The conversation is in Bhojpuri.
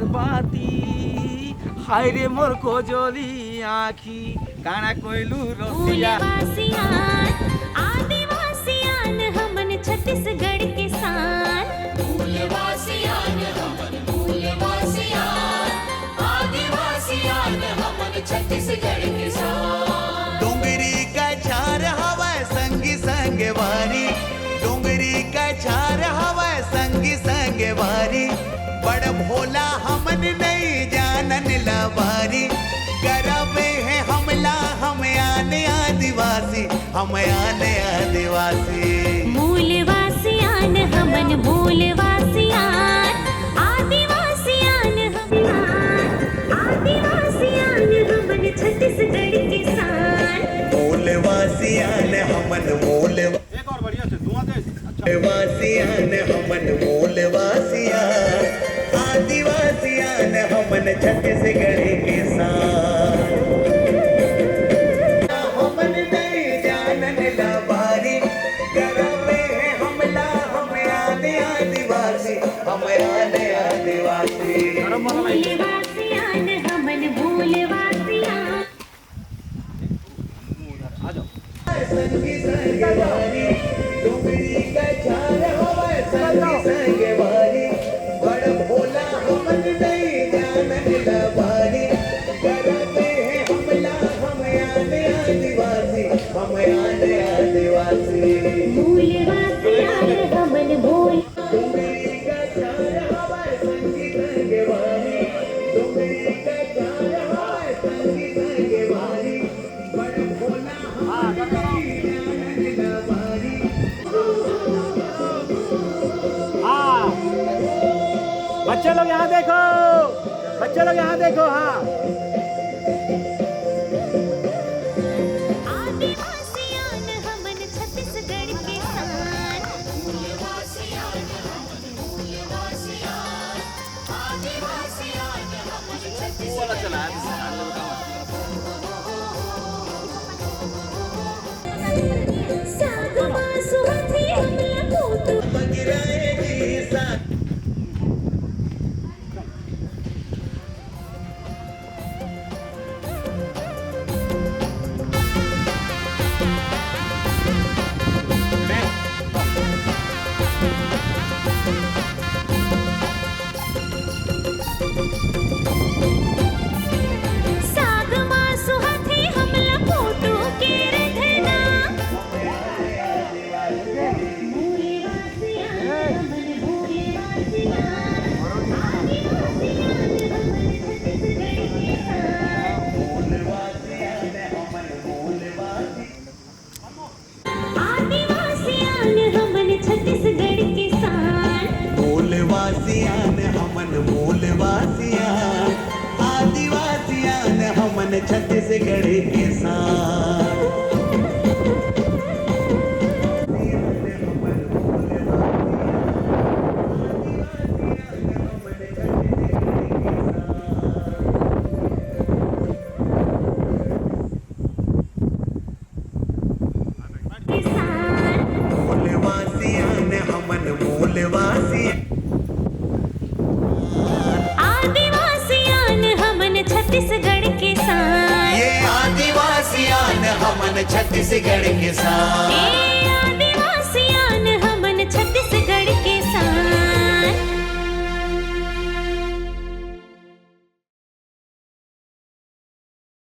बाती हाय रे मोर कोजली आँखी काना कोइलू रसिया मूलवासियान आदिवासियान हमन छत्तीसगढ़ के शान मूलवासियान हमन मूलवासियान आदिवासियान हमन छत्तीसगढ़ के शान। डोंगरी का झार हवा संगी संग वारी डोंगरी का झार हवा संगी संग वारी बड़ भोला हमन नहीं जानन लवारी करबे है हमला हम आने आदिवासी हम आने आदिवासी। मूलवासियान हमन मूलवासियान आदिवासियान आदिवासियान हमन छत्तीसगढ़ के शान मूलवासियान हमन एक और बढ़िया से धुआं दे मूलवासियान हमन मूलवासियान आदिवासियान हमन छत्तीसगढ़ के शान। हमन नहीं जानन लवारी करबे है हमला हम आने आदिवासी हम आने आदिवासी। मूलवासियान हमन मूलवासियान संगी संग वारी डोंगरी का झार हवा संगी संग वारी बड़ भोला हमन नहीं जानन लवारी करबे है हमला हम आने आदिवासी हम आने आदिवासी। मूलवासियान हमन मूल डोंगरी का झार हवा संगी संग वारी डोंगरी का झार हवा संगी संग वारी बड़ भोला हमन नहीं जानन लवारी। बच्चे लोग यहाँ देखो बच्चे लोग यहाँ देखो हाँ आदिवासियान हमन छत्तीसगढ़ के शान मूलवासियान हमन मूलवासियान आदिवासियान हमन छत्तीसगढ़ सागमा सुहाती हमला कोटू बगिराए जी साथ सागमा सुहाती हमला कोटू के रधना मूलवासियान हमन मूलवासियान आदिवासियान हमन छत्तीसगढ़ के शान मूलवासियान हमन मूलवासियान आदिवासियान हमन छत्तीसगढ़ के शान। मूलवासियान हमन मूलवासियान आदिवासियान हमन छत्तीसगढ़ के शान ये आदिवासियान हमन छत्तीसगढ़ के शान।